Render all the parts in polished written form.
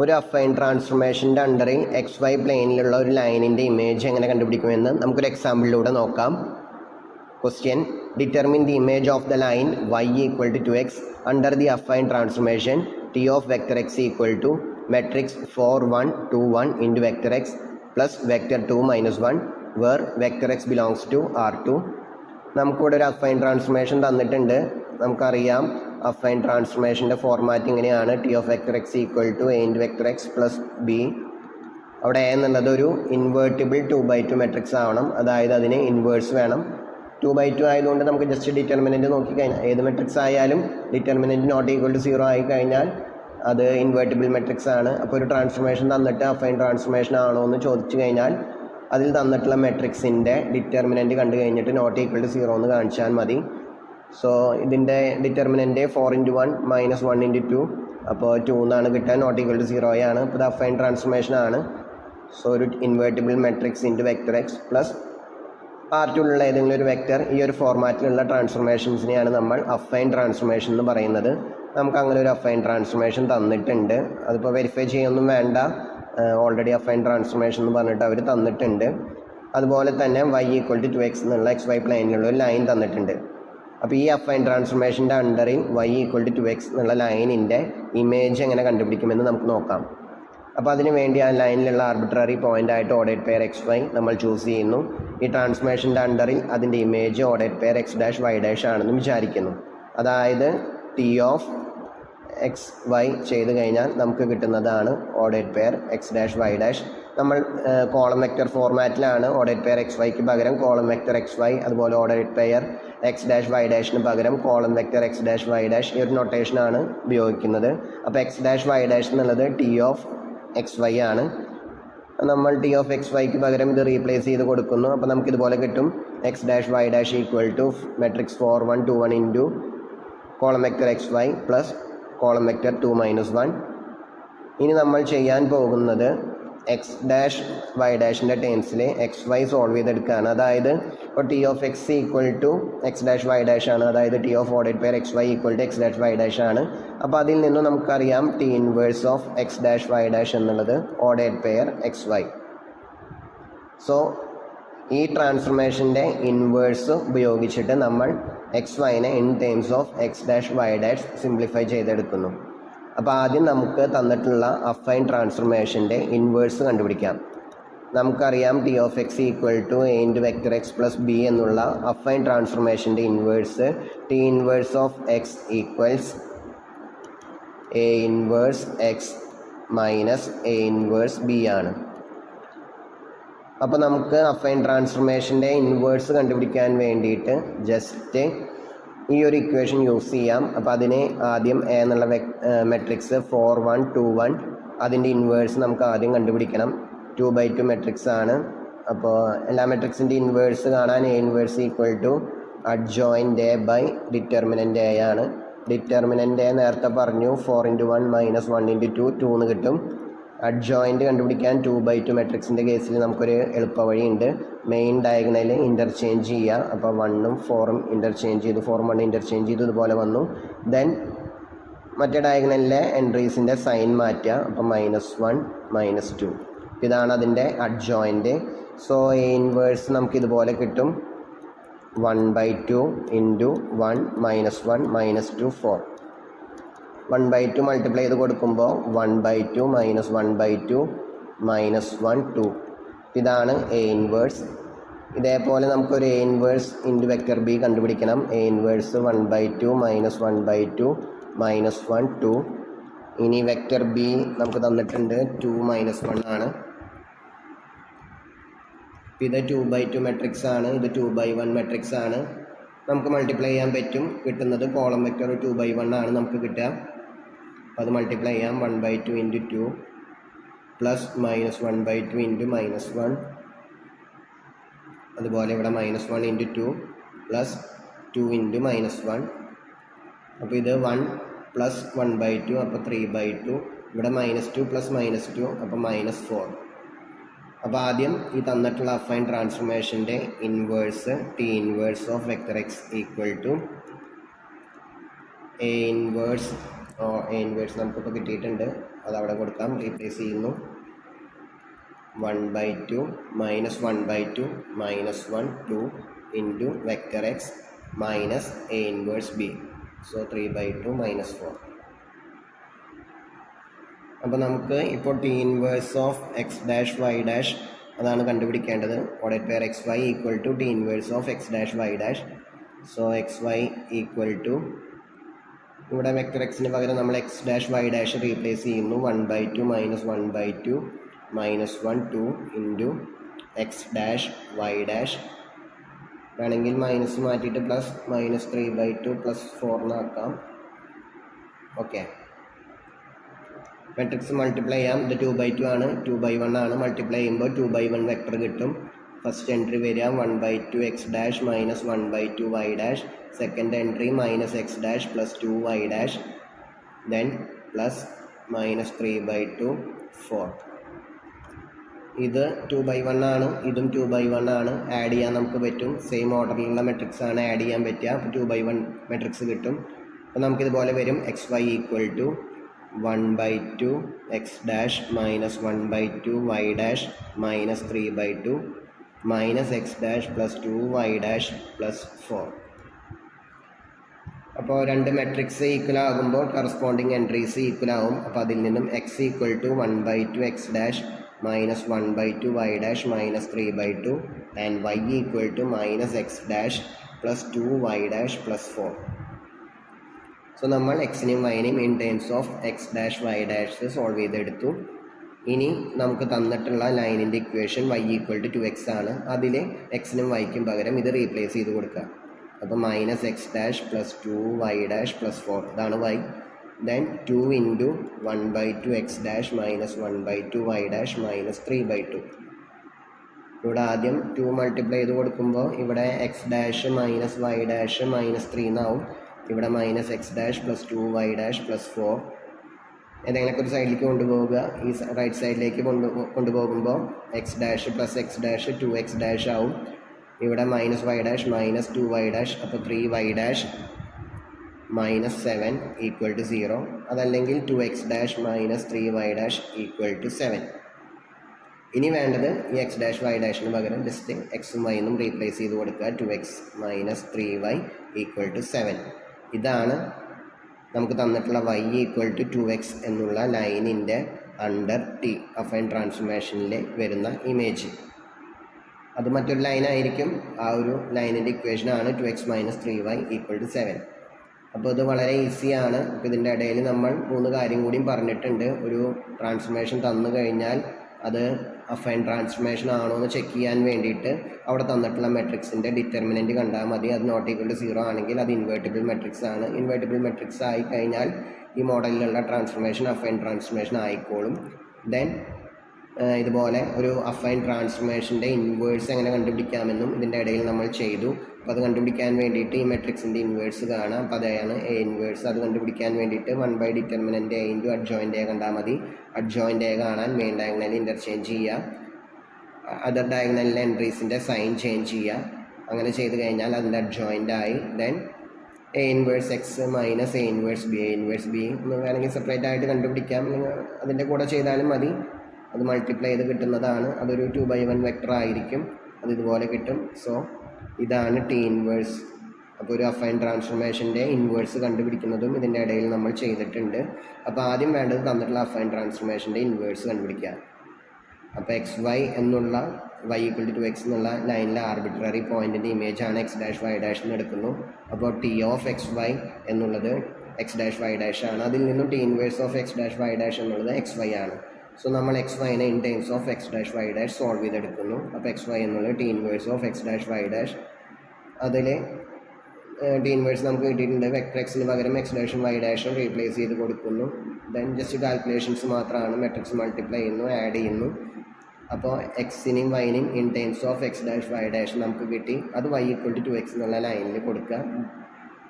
ഒരു അഫൈൻ ട്രാൻസ്ഫോർമേഷൻ്റെ അണ്ടറിൽ X Y പ്ലെയിനിലുള്ള ഒരു ലൈനിൻ്റെ ഇമേജ് എങ്ങനെ കണ്ടുപിടിക്കുമെന്ന് നമുക്കൊരു എക്സാമ്പിളിലൂടെ നോക്കാം. Question: determine the image of the line y equal to 2x under the affine transformation T of vector x equal to matrix 4 1 2 1 into vector x plus vector 2 minus 1 where vector x belongs to R2. നമുക്കിവിടെ ഒരു affine transformation തന്നിട്ടുണ്ട്. നമുക്കറിയാം അഫൈൻ ട്രാൻസ്ഫോർമേഷൻ്റെ format ഇങ്ങനെയാണ്: T of vector X equal to A into vector X plus B. അവിടെ A എന്നുള്ളത് ഒരു ഇൻവേർട്ടിബിൾ 2/2 മെട്രിക്സ് ആവണം, അതായത് അതിന് ഇൻവേഴ്സ് വേണം. 2/2 ആയതുകൊണ്ട് നമുക്ക് ജസ്റ്റ് ഡിറ്റർമിനൻറ്റ് നോക്കിക്കഴിഞ്ഞാൽ ഏത് മെട്രിക്സ് ആയാലും ഡിറ്റർമിനൻറ്റ് നോട്ട് ഈക്വൽ ടു 0 ആയി കഴിഞ്ഞാൽ അത് ഇൻവേർട്ടിബിൾ മെട്രിക്സ് ആണ്. അപ്പോൾ ഒരു ട്രാൻസ്ഫോർമേഷൻ തന്നിട്ട് അഫൈൻ ട്രാൻസ്ഫോർമേഷൻ ആണോ എന്ന് ചോദിച്ചു കഴിഞ്ഞാൽ അതിൽ തന്നിട്ടുള്ള മെട്രിക്സിൻ്റെ ഡിറ്റർമിനൻറ്റ് കണ്ടു കഴിഞ്ഞിട്ട് നോട്ട് ഈക്വൽ ടു 0 എന്ന് കാണിച്ചാൽ മതി. സോ ഇതിൻ്റെ ഡിറ്റർമിനൻറ്റ് 4 × 1 മൈനസ് 1 × 2, അപ്പോൾ 2 എന്നാണ് കിട്ടുക. നോട്ട് ഈക്വൽ ടു 0 ആണ്. അപ്പോൾ ഇത് അഫൈൻ ട്രാൻസ്ഫോർമേഷൻ ആണ്. സോ ഒരു invertible matrix into vector X plus പാർട്ടിലുള്ള ഏതെങ്കിലും ഒരു വെക്ടർ, ഈ ഒരു ഫോർമാറ്റിലുള്ള ട്രാൻസ്ഫോർമേഷൻസിനെയാണ് നമ്മൾ അഫൈൻ ട്രാൻസ്ഫോർമേഷൻ എന്ന് പറയുന്നത്. നമുക്ക് അങ്ങനെ ഒരു അഫൈൻ ട്രാൻസ്ഫോർമേഷൻ തന്നിട്ടുണ്ട്. അതിപ്പോൾ വെരിഫൈ ചെയ്യൊന്നും വേണ്ട, ഓൾറെഡി അഫൈൻ ട്രാൻസ്ഫോർമേഷൻ എന്ന് പറഞ്ഞിട്ട് അവർ തന്നിട്ടുണ്ട്. അതുപോലെ തന്നെ y ഈക്വൽ ടു 2x എന്നുള്ള എക്സ് വൈ പ്ലെയിനിലുള്ള ഒരു ലൈൻ തന്നിട്ടുണ്ട്. അപ്പോൾ ഈ അഫൈൻ ട്രാൻസ്ഫോർമേഷൻ്റെ അണ്ടറിൽ y ഈക്വൽ ടു 2x എന്നുള്ള ലൈനിൻ്റെ ഇമേജ് എങ്ങനെ കണ്ടുപിടിക്കുമെന്ന് നമുക്ക് നോക്കാം. അപ്പോൾ അതിന് വേണ്ടി ആ ലൈനിലുള്ള ആർബിട്രറി പോയിൻ്റ് ആയിട്ട് ഓർഡേഡ് പെയർ എക്സ് വൈ നമ്മൾ ചൂസ് ചെയ്യുന്നു. ഈ ട്രാൻസ്ഫോർമേഷൻ്റെ അണ്ടറിൽ അതിൻ്റെ image ordered pair X dash Y dash ആണെന്ന് വിചാരിക്കുന്നു. അതായത് ടി ഓഫ് എക്സ് വൈ ചെയ്ത് കഴിഞ്ഞാൽ നമുക്ക് കിട്ടുന്നതാണ് ordered pair X dash Y dash. നമ്മൾ കോളം വെക്റ്റർ ഫോർമാറ്റിലാണ് ഓർഡേഡ് പെയർ എക്സ് വൈക്ക് പകരം കോളം വെക്റ്റർ എക്സ് വൈ, അതുപോലെ ordered pair X dash y ഡാഷിന് പകരം column vector x dash Y dash, ഈ ഒരു നൊട്ടേഷനാണ് ഉപയോഗിക്കുന്നത്. അപ്പോൾ എക്സ് ഡാഷ് വൈ ഡാഷ് എന്നുള്ളത് ടി ഓഫ് എക്സ് വൈ ആണ്. നമ്മൾ ടി ഓഫ് എക്സ് വൈക്ക് പകരം ഇത് റീപ്ലേസ് ചെയ്ത് കൊടുക്കുന്നു. അപ്പോൾ നമുക്കിതുപോലെ കിട്ടും: x dash Y dash equal to matrix 4 1 2 1 into column vector x y plus column vector 2 minus 1. ഇനി നമ്മൾ ചെയ്യാൻ പോകുന്നത് എക്സ് ഡാഷ് വൈ ഡാഷിൻ്റെ ടേംസിൽ എക്സ് വൈ സോൾവ് ചെയ്തെടുക്കുകയാണ്. അതായത് ഇപ്പോൾ T of x equal to x dash Y dash ആണ്, അതായത് T of ordered pair X Y equal to x dash Y dash ആണ്. അപ്പോൾ അതിൽ നിന്നും നമുക്കറിയാം T inverse of X dash Y dash എന്നുള്ളത് ordered pair X y. So ഈ ട്രാൻസ്ഫോർമേഷൻ്റെ ഇൻവേഴ്സ് ഉപയോഗിച്ചിട്ട് നമ്മൾ എക്സ് വൈനെ in terms of X dash Y dash simplify ചെയ്തെടുക്കുന്നു. അപ്പോൾ ആദ്യം നമുക്ക് തന്നിട്ടുള്ള അഫൈൻ ട്രാൻസ്ഫോർമേഷൻ്റെ ഇൻവേഴ്സ് കണ്ടുപിടിക്കാം. നമുക്കറിയാം T of x equal to A into vector X plus B എന്നുള്ള അഫൈൻ ട്രാൻസ്ഫോർമേഷൻ്റെ inverse T inverse of x equals A inverse x minus A inverse B ആണ്. അപ്പോൾ നമുക്ക് അഫൈൻ ട്രാൻസ്ഫോർമേഷൻ്റെ ഇൻവേഴ്സ് കണ്ടുപിടിക്കാൻ വേണ്ടിയിട്ട് ജസ്റ്റ് ഈ ഒരു ഇക്വേഷൻ യൂസ് ചെയ്യാം. അപ്പോൾ അതിനെ ആദ്യം എ എന്നുള്ള മെട്രിക്സ് 4 1 2 1 അതിൻ്റെ ഇൻവേഴ്സ് നമുക്ക് ആദ്യം കണ്ടുപിടിക്കണം. 2/2 മെട്രിക്സ് ആണ്. അപ്പോൾ എല്ലാ മെട്രിക്സിൻ്റെ ഇൻവേഴ്സ് കാണാൻ A inverse equal to adjoint A by determinant A ആണ്. ഡിറ്റർമിനൻ്റ് എ നേരത്തെ പറഞ്ഞു 4 × 1 മൈനസ് 1 × 2 2 എന്ന് കിട്ടും. അഡ്ജോയിൻ്റ് കണ്ടുപിടിക്കാൻ 2/2 മെട്രിക്സിൻ്റെ കേസിൽ നമുക്കൊരു എളുപ്പവഴിയുണ്ട്. മെയിൻ ഡയഗണൽ ഇൻ്റർചേഞ്ച് ചെയ്യുക. അപ്പോൾ 1ഉം 4ഉം ഇൻ്റർചേഞ്ച് ചെയ്തു, 4ഉം 1 ഇൻ്റർചേഞ്ച് ചെയ്തു, ഇതുപോലെ വന്നു. ദെൻ മറ്റേ ഡയഗണലിലെ എൻട്രീസിൻ്റെ സൈൻ മാറ്റുക. അപ്പോൾ -1 -2 ഇതാണ് അതിൻ്റെ അഡ്ജോയിൻ്റ്. സോ എ ഇൻവേഴ്സ് നമുക്കിതുപോലെ കിട്ടും: 1/2 ഇൻറ്റു 1 -1 -2 4. 1/2 മൾട്ടിപ്ലൈ ചെയ്ത് കൊടുക്കുമ്പോൾ 1/2 -1/2 -1 2. ഇതാണ് എ ഇൻവേഴ്സ്. ഇതേപോലെ നമുക്കൊരു A inverse into vector B കണ്ടുപിടിക്കണം. A inverse 1/2 -1/2 -1 2. ഇനി വെക്ടർ ബി നമുക്ക് തന്നിട്ടുണ്ട് 2 -1 ആണ്. ഇത് 2/2 മെട്രിക്സ് ആണ്, ഇത് 2/1 മെട്രിക്സ് ആണ്. നമുക്ക് മൾട്ടിപ്ലൈ ചെയ്യാൻ പറ്റും. കിട്ടുന്നത് കോളം വെക്ടർ 2/1 ആണ് നമുക്ക് കിട്ടുക. അപ്പോൾ അത് മൾട്ടിപ്ലൈ ചെയ്യാം. 1/2 ഇൻറ്റു 2 പ്ലസ് -1/2 ഇൻറ്റു -1, അതുപോലെ ഇവിടെ -1 ഇൻറ്റു 2 പ്ലസ് 2 ഇൻറ്റു -1. അപ്പോൾ ഇത് 1 പ്ലസ് 1/2, അപ്പോൾ 3/2. ഇവിടെ -2 പ്ലസ് -2, അപ്പോൾ -4. അപ്പോൾ ആദ്യം ഈ തന്നിട്ടുള്ള അഫൈൻ ട്രാൻസ്ഫോർമേഷൻ്റെ inverse T inverse of vector X equal to A inverse A inverse നമുക്കിപ്പോൾ കിട്ടിയിട്ടുണ്ട്, അതവിടെ കൊടുക്കാം. റീപ്ലേസ് ചെയ്യുന്നു. 1/2 -1/2 -1 2 into vector X minus A inverse B. So 3/2 -4. അപ്പോൾ നമുക്ക് ഇപ്പോൾ T inverse of X dash Y dash അതാണ് കണ്ടുപിടിക്കേണ്ടത്. Order pair X Y equal to T inverse of X dash Y dash. So X Y equal to, ഇവിടെ vector എക്സിന് പകരം നമ്മൾ X dash Y dash replace ചെയ്യുന്നു. 1/2 -1/2 -1 2 into X dash Y dash. വേണമെങ്കിൽ minus മാറ്റിയിട്ട് plus -3/2 +4 എന്നാക്കാം. Okay, matrix multiply ചെയ്യാം. ഇത് 2/2 ആണ്, 2/1 ആണ്. മൾട്ടിപ്ലൈ ചെയ്യുമ്പോൾ 2/1 വെക്ടർ കിട്ടും. ഫസ്റ്റ് എൻട്രി വരിക 1/2 X dash minus 1/2 Y dash. Second entry -x dash +2 Y dash, then plus -3/2 4. ഇത് 2/1 ആണ്, ഇതും 2/1 ആണ്. ആഡ് ചെയ്യാൻ നമുക്ക് പറ്റും. സെയിം ഓർഡറിലുള്ള മെട്രിക്സ് ആണ് ആഡ് ചെയ്യാൻ പറ്റുക. അപ്പോൾ 2/1 മെട്രിക്സ് കിട്ടും. അപ്പോൾ നമുക്കിതുപോലെ വരും. X Y equal to 1/2 X dash minus 1/2 Y dash -3/2 -x dash +2 Y dash +4. അപ്പോൾ രണ്ട് മെട്രിക്സ് ഈക്വൽ ആകുമ്പോൾ കറസ്പോണ്ടിങ് എൻട്രീസ് ഈക്വൽ ആവും. അപ്പോൾ അതിൽ നിന്നും X equal to 1/2 X dash minus 1/2 Y dash -3/2 and Y equal to -x dash +2 Y dash +4. So നമ്മൾ എക്സിനെയും വൈനെയും in terms of X dash Y dash solve ചെയ്തെടുത്തു. ഇനി നമുക്ക് തന്നിട്ടുള്ള ലൈനിൻ്റെ equation y equal to 2x ആണ്. അതിൽ എക്സിനും വൈക്കും പകരം ഇത് റീപ്ലേസ് ചെയ്ത് കൊടുക്കുക. അപ്പോൾ -x ഡാഷ് +2 വൈ ഡാഷ് +4 ഇതാണ് y. Then 2 into 1/2 X dash minus 1/2 Y dash -3/2. ഇവിടെ ആദ്യം 2 മൾട്ടിപ്ലൈ ചെയ്ത് കൊടുക്കുമ്പോൾ ഇവിടെ X dash minus Y dash -3 എന്നാവും. ഇവിടെ -x ഡാഷ് +2 വൈ ഡാഷ് +4 ഏതെങ്കിലുമൊക്കെ ഒരു സൈഡിലേക്ക് കൊണ്ടുപോവുക. ഈ റൈറ്റ് സൈഡിലേക്ക് കൊണ്ടുപോകുമ്പോൾ X dash plus X dash 2x dash ആവും. ഇവിടെ -y ഡാഷ് -2 വൈ ഡാഷ്, അപ്പോൾ 3 വൈ ഡാഷ് -7 ഈക്വൽ ടു 0. അതല്ലെങ്കിൽ 2x dash -3 Y dash equal to 7. ഇനി വേണ്ടത് ഈ എക്സ് ഡാഷ് വൈ ഡാഷിന് പകരം ജസ്റ്റ് എക്സും വൈന്നും റീപ്ലേസ് ചെയ്ത് കൊടുക്കുക. 2x -3y equal to 7. ഇതാണ് നമുക്ക് തന്നിട്ടുള്ള y ഈക്വൽ ടു 2x എന്നുള്ള ലൈനിൻ്റെ അണ്ടർ ടി അഫൈൻ ട്രാൻസ്ഫോർമേഷനിൽ വരുന്ന ഇമേജ്. അത് മറ്റൊരു ലൈനായിരിക്കും. ആ ഒരു ലൈനിൻ്റെ ഇക്വേഷനാണ് 2x -3y ഈക്വൽ ടു 7. അപ്പോൾ ഇത് വളരെ ഈസിയാണ്. അപ്പോൾ ഇതിൻ്റെ ഇടയിൽ നമ്മൾ 3 കാര്യം കൂടിയും പറഞ്ഞിട്ടുണ്ട്. ഒരു ട്രാൻസ്ഫോർമേഷൻ തന്നു കഴിഞ്ഞാൽ അത് അഫൈൻ ട്രാൻസ്ഫോർമേഷൻ ആണോ എന്ന് ചെക്ക് ചെയ്യാൻ വേണ്ടിയിട്ട് അവിടെ തന്നിട്ടുള്ള മെട്രിക്സിൻ്റെ ഡിറ്റർമിനൻറ്റ് കണ്ടാൽ മതി. അത് നോട്ട് ഈക്വൽ ടു 0 ആണെങ്കിൽ അത് ഇൻവേർട്ടിബിൾ മെട്രിക്സ് ആണ്. ഇൻവേർട്ടിബിൾ മെട്രിക്സ് ആയി കഴിഞ്ഞാൽ ഈ മോഡലിലുള്ള ട്രാൻസ്ഫോർമേഷൻ അഫൈൻ ട്രാൻസ്ഫോർമേഷൻ ആയിക്കോളും. ദെൻ ഇതുപോലെ ഒരു അഫൈൻ ട്രാൻസ്ഫോർമേഷൻ്റെ ഇൻവേഴ്സ് എങ്ങനെ കണ്ടുപിടിക്കാമെന്നും ഇതിൻ്റെ ഇടയിൽ നമ്മൾ ചെയ്തു. അപ്പോൾ അത് കണ്ടുപിടിക്കാൻ വേണ്ടിയിട്ട് ഈ മെട്രിക്സിൻ്റെ ഇൻവേഴ്സ് കാണാം. അപ്പോൾ അതാണ് എ ഇൻവേഴ്സ്. അത് കണ്ടുപിടിക്കാൻ വേണ്ടിയിട്ട് 1/, determinant A into adjoint A കണ്ടാൽ മതി. അഡ്ജോയിൻ്റ് എ കാണാൻ മെയിൻ ഡയഗണൽ ഇൻ്റർചേഞ്ച് ചെയ്യുക, അതർ ഡയഗണലിലെ എൻട്രീസിൻ്റെ സൈൻ ചേഞ്ച് ചെയ്യുക. അങ്ങനെ ചെയ്ത് കഴിഞ്ഞാൽ അതിൻ്റെ അഡ്ജോയിൻ്റ് ആയി. Then A inverse x minus A inverse B. A inverse B എന്ന് വേണമെങ്കിൽ സെപ്പറേറ്റ് ആയിട്ട് കണ്ടുപിടിക്കാം, അതിൻ്റെ കൂടെ ചെയ്താലും മതി. അത് മൾട്ടിപ്ലൈ ചെയ്ത് കിട്ടുന്നതാണ്. അതൊരു 2/1 വെക്ടർ ആയിരിക്കും. അത് ഇതുപോലെ കിട്ടും. സോ ഇതാണ് ടി ഇൻവേഴ്സ്. അപ്പോൾ ഒരു അഫൈൻ ട്രാൻസ്ഫോർമേഷൻ്റെ ഇൻവേഴ്സ് കണ്ടുപിടിക്കുന്നതും ഇതിൻ്റെ ഇടയിൽ നമ്മൾ ചെയ്തിട്ടുണ്ട്. അപ്പോൾ ആദ്യം വേണ്ടത് തന്നിട്ടുള്ള അഫൈൻ ട്രാൻസ്ഫോർമേഷൻ്റെ ഇൻവേഴ്സ് കണ്ടുപിടിക്കുക. അപ്പോൾ എക്സ് വൈ എന്നുള്ള y ഈക്വൽ ടു 2x എന്നുള്ള ലൈനിലെ ആർബിട്രറി പോയിൻറ്റിൻ്റെ ഇമേജാണ് എക്സ് ഡാഷ് വൈ ഡാഷ് എന്ന് എടുക്കുന്നു. അപ്പോൾ ടി ഓഫ് എക്സ് വൈ എന്നുള്ളത് എക്സ് ഡാഷ് വൈ ഡാഷ് ആണ്. അതിൽ നിന്നും T inverse of X dash Y dash എന്നുള്ളത് എക്സ് വൈ ആണ്. സോ നമ്മൾ എക്സ് വൈനെ in terms of X dash Y dash solve ചെയ്തെടുക്കുന്നു. അപ്പോൾ എക്സ് വൈ എന്നുള്ളത് T inverse of X dash Y dash. അതിൽ ടി ഇൻവേഴ്സ് നമുക്ക് കിട്ടിയിട്ടുണ്ട്. വെക്ടർ എക്സിന് പകരം എക്സ് ഡാഷും വൈ ഡാഷും റീപ്ലേസ് ചെയ്ത് കൊടുക്കുന്നു. ദെൻ ജസ്റ്റ് കാൽക്കുലേഷൻസ് മാത്രമാണ്. മെട്രിക്സ് മൾട്ടിപ്ലൈ ചെയ്യുന്നു, ആഡ് ചെയ്യുന്നു. അപ്പോൾ എക്സിനെയും വൈനെയും in terms of X dash Y dash നമുക്ക് കിട്ടി. അത് y ഈക്വൽ ടു 2x എന്നുള്ള ലൈനിൽ കൊടുക്കുക.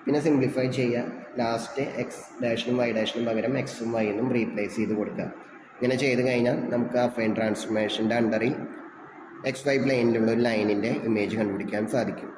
പിന്നെ സിംപ്ലിഫൈ ചെയ്യുക. ലാസ്റ്റ് എക്സ് ഡാഷിനും വൈ ഡാഷിനും പകരം എക്സും വൈനും റീപ്ലേസ് ചെയ്ത് കൊടുക്കുക. ഇങ്ങനെ ചെയ്ത് കഴിഞ്ഞാൽ നമുക്ക് അഫൈൻ ട്രാൻസ്ഫോർമേഷൻ്റെ അണ്ടറിൽ എക്സ് വൈ പ്ലെയിനിലുള്ള ഒരു ലൈനിൻ്റെ ഇമേജ് കണ്ടുപിടിക്കാൻ സാധിക്കും.